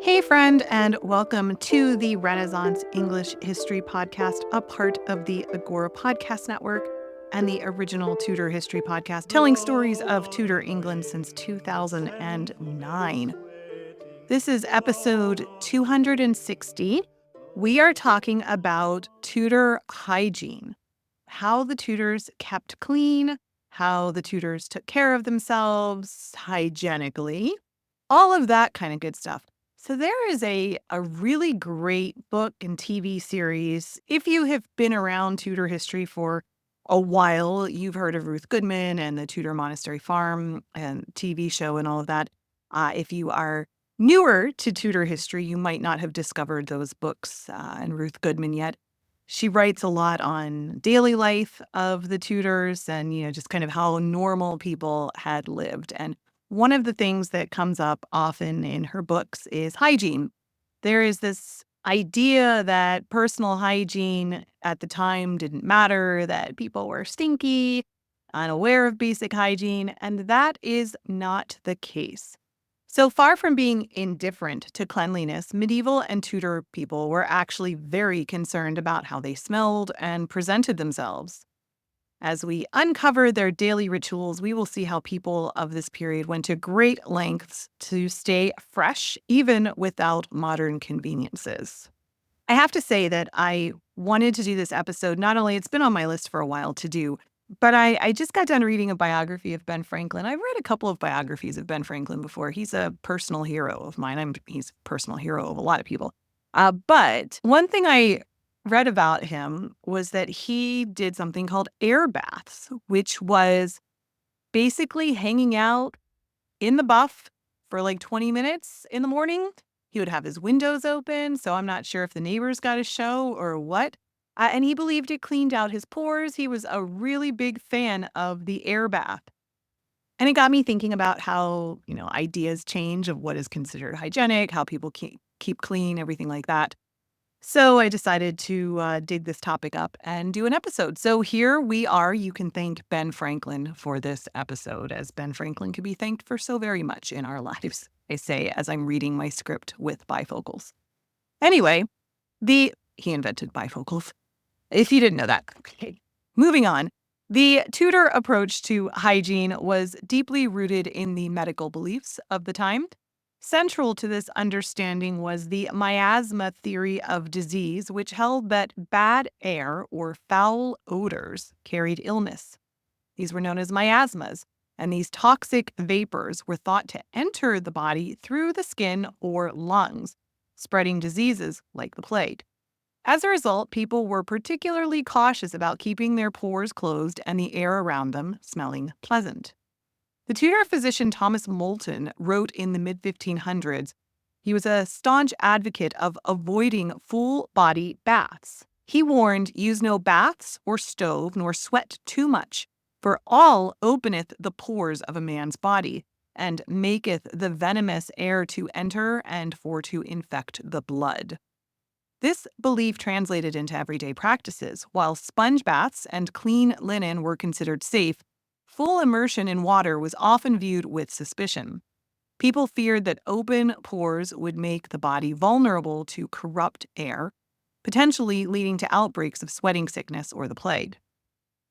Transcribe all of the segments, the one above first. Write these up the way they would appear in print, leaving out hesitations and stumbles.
Hey, friend, and welcome to the Renaissance English History Podcast, a part of the Agora Podcast Network and the original Tudor History Podcast, telling stories of Tudor England since 2009. This is episode 260. We are talking about Tudor hygiene, how the Tudors kept clean, how the Tudors took care of themselves hygienically, all of that kind of good stuff. So there is a really great book and TV series. If you have been around Tudor history for a while, you've heard of Ruth Goodman and the Tudor Monastery Farm and TV show and all of that. If you are newer to Tudor history, you might not have discovered those books and Ruth Goodman yet. She writes a lot on daily life of the Tudors and, just kind of how normal people had lived. And one of the things that comes up often in her books is hygiene. There is this idea that personal hygiene at the time didn't matter, that people were stinky, unaware of basic hygiene, and that is not the case. So far from being indifferent to cleanliness, medieval and Tudor people were actually very concerned about how they smelled and presented themselves. As we uncover their daily rituals, we will see how people of this period went to great lengths to stay fresh, even without modern conveniences. I have to say that I wanted to do this episode. Not only it's been on my list for a while to do, but I just got done reading a biography of Ben Franklin. I've read a couple of biographies of Ben Franklin before. He's a personal hero of mine. He's a personal hero of a lot of people. But one thing I read about him was that he did something called air baths, which was basically hanging out in the buff for like 20 minutes in the morning. He would have his windows open, so I'm not sure if the neighbors got a show or what. And he believed it cleaned out his pores. He was a really big fan of the air bath. And it got me thinking about how, ideas change of what is considered hygienic, how people keep clean, everything like that. So I decided to dig this topic up and do an episode. So here we are. You can thank Ben Franklin for this episode, as Ben Franklin could be thanked for so very much in our lives, I say as I'm reading my script with bifocals. Anyway, he invented bifocals. If you didn't know that. Okay. Moving on. The Tudor approach to hygiene was deeply rooted in the medical beliefs of the time. Central to this understanding was the miasma theory of disease, which held that bad air or foul odors carried illness. These were known as miasmas, and these toxic vapors were thought to enter the body through the skin or lungs, spreading diseases like the plague. As a result, people were particularly cautious about keeping their pores closed and the air around them smelling pleasant. The Tudor physician Thomas Moulton wrote in the mid-1500s. He was a staunch advocate of avoiding full-body baths. He warned, "Use no baths or stove, nor sweat too much, for all openeth the pores of a man's body, and maketh the venomous air to enter, and for to infect the blood." This belief translated into everyday practices. While sponge baths and clean linen were considered safe, full immersion in water was often viewed with suspicion. People feared that open pores would make the body vulnerable to corrupt air, potentially leading to outbreaks of sweating sickness or the plague.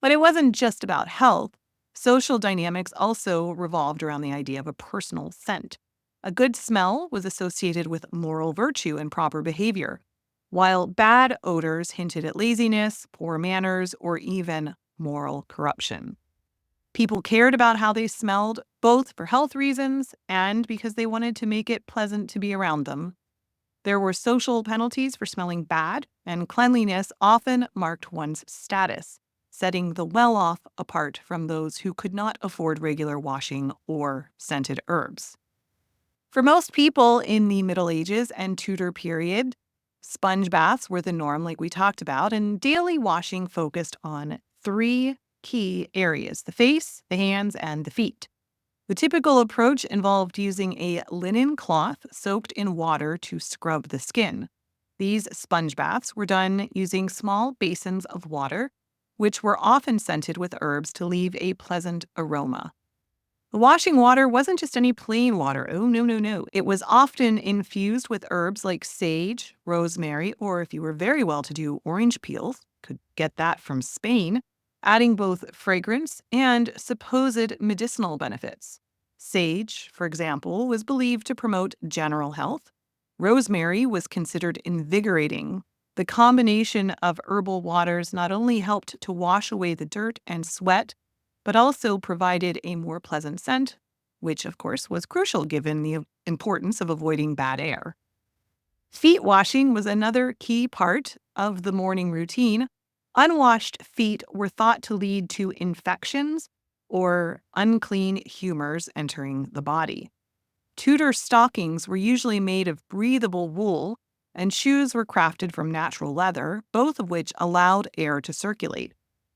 But it wasn't just about health. Social dynamics also revolved around the idea of a personal scent. A good smell was associated with moral virtue and proper behavior, while bad odors hinted at laziness, poor manners, or even moral corruption. People cared about how they smelled, both for health reasons and because they wanted to make it pleasant to be around them. There were social penalties for smelling bad, and cleanliness often marked one's status, setting the well-off apart from those who could not afford regular washing or scented herbs. For most people in the Middle Ages and Tudor period, sponge baths were the norm, like we talked about, and daily washing focused on three key areas: the face, the hands, and the feet. The typical approach involved using a linen cloth soaked in water to scrub the skin. These sponge baths were done using small basins of water, which were often scented with herbs to leave a pleasant aroma. The washing water wasn't just any plain water. Oh, no, no, no. It was often infused with herbs like sage, rosemary, or if you were very well to do, orange peels. Could get that from Spain, adding both fragrance and supposed medicinal benefits. Sage, for example, was believed to promote general health. Rosemary was considered invigorating. The combination of herbal waters not only helped to wash away the dirt and sweat, but also provided a more pleasant scent, which of course was crucial given the importance of avoiding bad air. Feet washing was another key part of the morning routine. Unwashed feet were thought to lead to infections or unclean humors entering the body. Tudor stockings were usually made of breathable wool, and shoes were crafted from natural leather, both of which allowed air to circulate.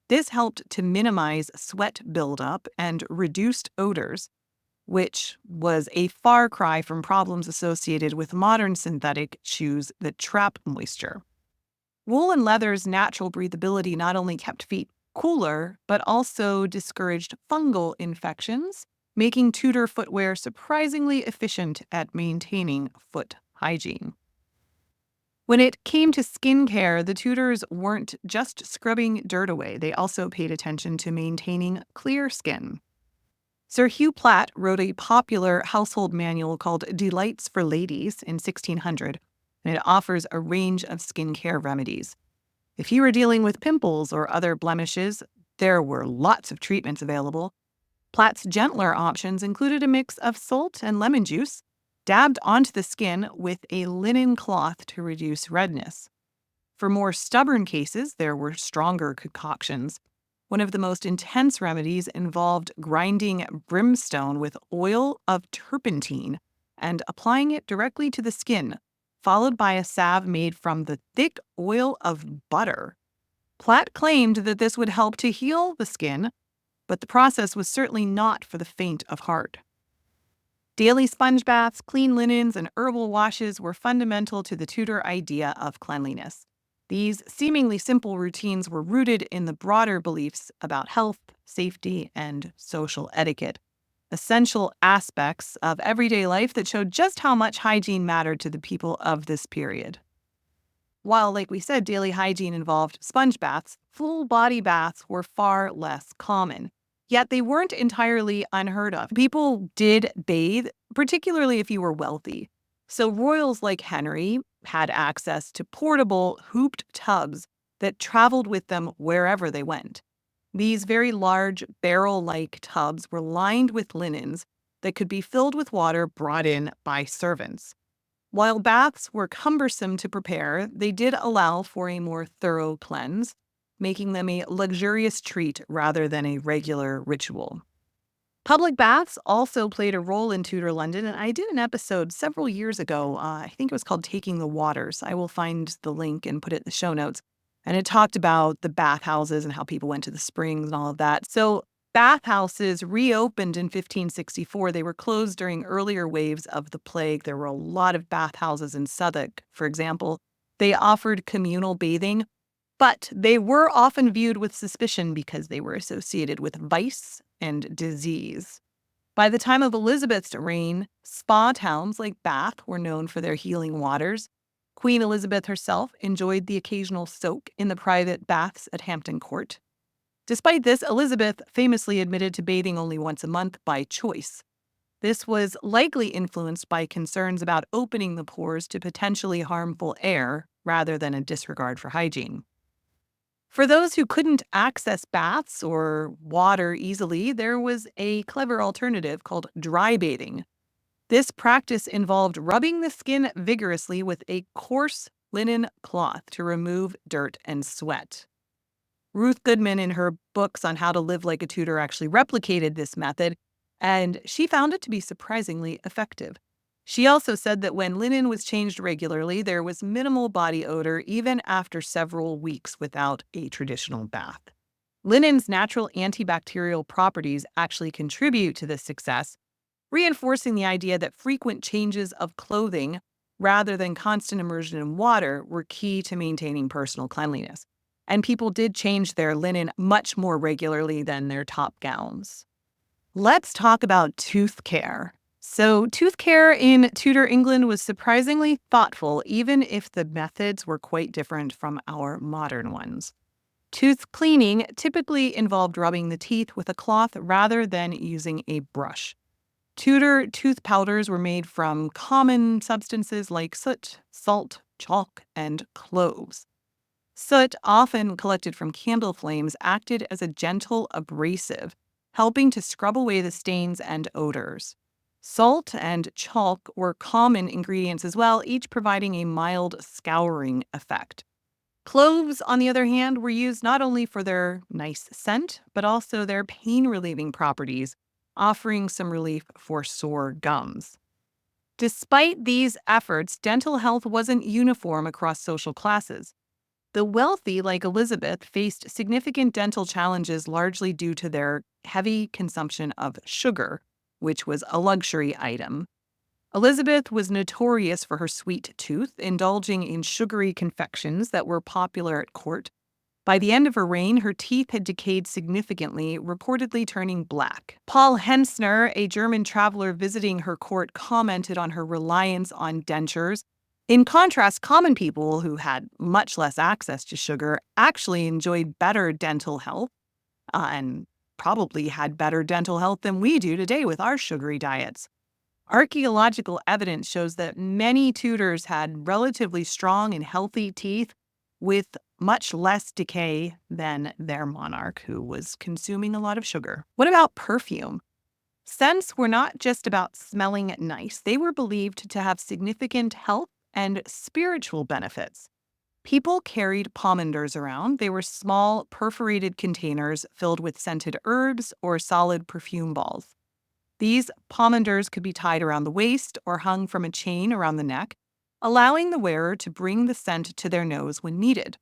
This helped to minimize sweat buildup and reduced odors, which was a far cry from problems associated with modern synthetic shoes that trap moisture. Wool and leather's natural breathability not only kept feet cooler, but also discouraged fungal infections, making Tudor footwear surprisingly efficient at maintaining foot hygiene. When it came to skincare, the Tudors weren't just scrubbing dirt away, they also paid attention to maintaining clear skin. Sir Hugh Platt wrote a popular household manual called Delights for Ladies in 1600, and it offers a range of skincare remedies. If you were dealing with pimples or other blemishes, there were lots of treatments available. Platt's gentler options included a mix of salt and lemon juice, dabbed onto the skin with a linen cloth to reduce redness. For more stubborn cases, there were stronger concoctions. One of the most intense remedies involved grinding brimstone with oil of turpentine and applying it directly to the skin, followed by a salve made from the thick oil of butter. Platt claimed that this would help to heal the skin, but the process was certainly not for the faint of heart. Daily sponge baths, clean linens, and herbal washes were fundamental to the Tudor idea of cleanliness. These seemingly simple routines were rooted in the broader beliefs about health, safety, and social etiquette, essential aspects of everyday life that showed just how much hygiene mattered to the people of this period. While, like we said, daily hygiene involved sponge baths, full body baths were far less common. Yet they weren't entirely unheard of. People did bathe, particularly if you were wealthy. So royals like Henry had access to portable, hooped tubs that traveled with them wherever they went. These very large, barrel-like tubs were lined with linens that could be filled with water brought in by servants. While baths were cumbersome to prepare, they did allow for a more thorough cleanse, making them a luxurious treat rather than a regular ritual. Public baths also played a role in Tudor London, and I did an episode several years ago. I think it was called Taking the Waters. I will find the link and put it in the show notes. And it talked about the bathhouses and how people went to the springs and all of that. So bathhouses reopened in 1564. They were closed during earlier waves of the plague. There were a lot of bathhouses in Southwark, for example. They offered communal bathing, but they were often viewed with suspicion because they were associated with vice and disease. By the time of Elizabeth's reign, spa towns like Bath were known for their healing waters. Queen Elizabeth herself enjoyed the occasional soak in the private baths at Hampton Court. Despite this, Elizabeth famously admitted to bathing only once a month by choice. This was likely influenced by concerns about opening the pores to potentially harmful air rather than a disregard for hygiene. For those who couldn't access baths or water easily, there was a clever alternative called dry bathing. This practice involved rubbing the skin vigorously with a coarse linen cloth to remove dirt and sweat. Ruth Goodman, in her books on how to live like a Tudor, actually replicated this method, and she found it to be surprisingly effective. She also said that when linen was changed regularly, there was minimal body odor even after several weeks without a traditional bath. Linen's natural antibacterial properties actually contribute to this success, reinforcing the idea that frequent changes of clothing rather than constant immersion in water were key to maintaining personal cleanliness. And people did change their linen much more regularly than their top gowns. Let's talk about tooth care. So, tooth care in Tudor England was surprisingly thoughtful, even if the methods were quite different from our modern ones. Tooth cleaning typically involved rubbing the teeth with a cloth rather than using a brush. Tudor tooth powders were made from common substances like soot, salt, chalk, and cloves. Soot, often collected from candle flames, acted as a gentle abrasive, helping to scrub away the stains and odors. Salt and chalk were common ingredients as well, each providing a mild scouring effect. Cloves, on the other hand, were used not only for their nice scent, but also their pain relieving properties, offering some relief for sore gums. Despite these efforts, dental health wasn't uniform across social classes. The wealthy, like Elizabeth, faced significant dental challenges largely due to their heavy consumption of sugar, which was a luxury item. Elizabeth was notorious for her sweet tooth, indulging in sugary confections that were popular at court. By the end of her reign, her teeth had decayed significantly, reportedly turning black. Paul Hensner, a German traveler visiting her court, commented on her reliance on dentures. In contrast, common people who had much less access to sugar actually enjoyed better dental health and probably had better dental health than we do today with our sugary diets. Archaeological evidence shows that many Tudors had relatively strong and healthy teeth with much less decay than their monarch, who was consuming a lot of sugar. What about perfume? Scents were not just about smelling nice, they were believed to have significant health and spiritual benefits. People carried pomanders around. They were small, perforated containers filled with scented herbs or solid perfume balls. These pomanders could be tied around the waist or hung from a chain around the neck, allowing the wearer to bring the scent to their nose when needed.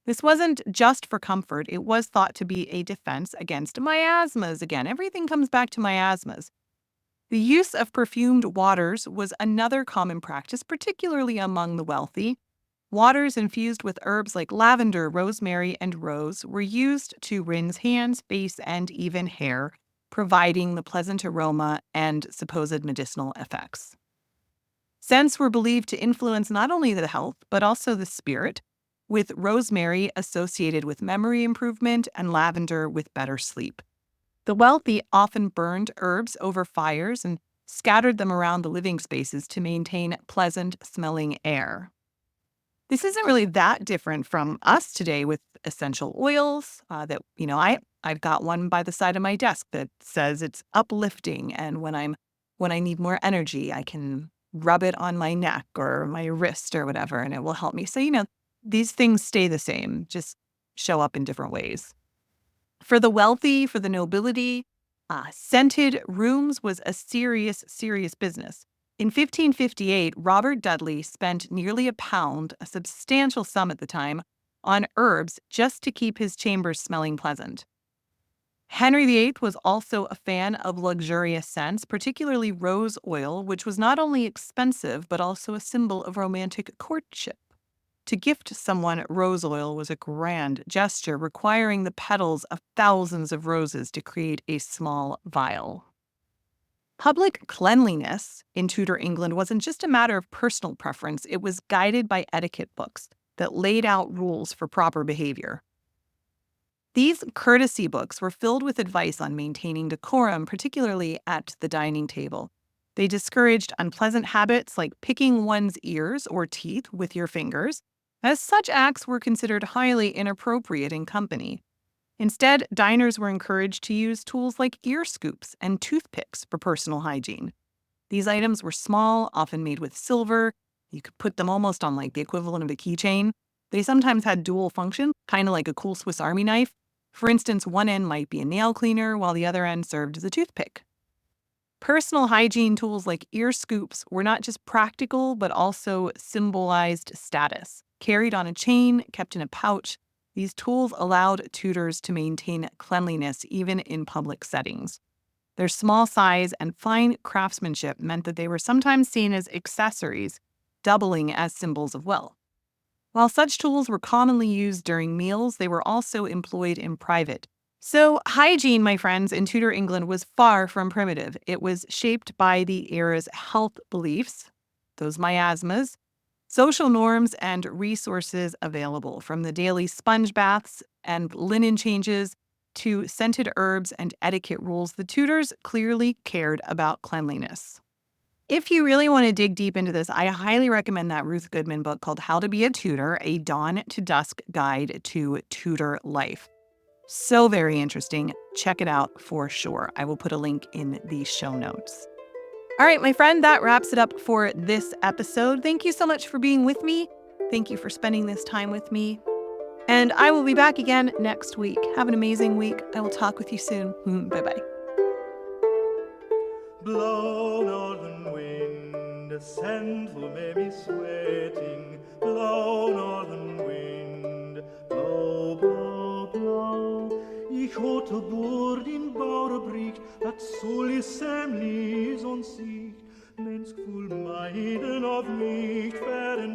This wasn't just for comfort, it was thought to be a defense against miasmas. Again, everything comes back to miasmas. The use of perfumed waters was another common practice, particularly among the wealthy. Waters infused with herbs like lavender, rosemary, and rose were used to rinse hands, face, and even hair, providing the pleasant aroma and supposed medicinal effects. Scents were believed to influence not only the health, but also the spirit, with rosemary associated with memory improvement and lavender with better sleep. The wealthy often burned herbs over fires and scattered them around the living spaces to maintain pleasant smelling air. This isn't really that different from us today with essential oils I've got one by the side of my desk that says it's uplifting, and when I need more energy, I can rub it on my neck or my wrist or whatever, and it will help me. So, these things stay the same, just show up in different ways. For the wealthy, for the nobility, scented rooms was a serious, serious business. In 1558, Robert Dudley spent nearly £1, a substantial sum at the time, on herbs just to keep his chambers smelling pleasant. Henry VIII was also a fan of luxurious scents, particularly rose oil, which was not only expensive but also a symbol of romantic courtship. To gift someone rose oil was a grand gesture, requiring the petals of thousands of roses to create a small vial. Public cleanliness in Tudor England wasn't just a matter of personal preference, it was guided by etiquette books that laid out rules for proper behavior. These courtesy books were filled with advice on maintaining decorum, particularly at the dining table. They discouraged unpleasant habits like picking one's ears or teeth with your fingers, as such acts were considered highly inappropriate in company. Instead, diners were encouraged to use tools like ear scoops and toothpicks for personal hygiene. These items were small, often made with silver. You could put them almost on like the equivalent of a keychain. They sometimes had dual function, kind of like a cool Swiss Army knife. For instance, one end might be a nail cleaner while the other end served as a toothpick. Personal hygiene tools like ear scoops were not just practical, but also symbolized status. Carried on a chain, kept in a pouch, these tools allowed Tudors to maintain cleanliness even in public settings. Their small size and fine craftsmanship meant that they were sometimes seen as accessories, doubling as symbols of wealth. While such tools were commonly used during meals, they were also employed in private, So, hygiene, my friends, in Tudor England was far from primitive. It was shaped by the era's health beliefs, those miasmas, social norms, and resources available, from the daily sponge baths and linen changes to scented herbs and etiquette rules. The Tudors clearly cared about cleanliness. If you really want to dig deep into this, I highly recommend that Ruth Goodman book called How to Be a Tudor, a Dawn to Dusk Guide to Tudor Life. So very interesting. Check it out for sure. I will put a link in the show notes. All right, my friend, that wraps it up for this episode. Thank you so much for being with me. Thank you for spending this time with me. And I will be back again next week. Have an amazing week. I will talk with you soon. Bye-bye. Blow, northern wind, a scent will make me sweating. Blow, northern wind, blow, blow, blow. Ich hatte Bord in Bauerbriek, dat soll semlis und sich. Mens gevoel meiden of nicht fern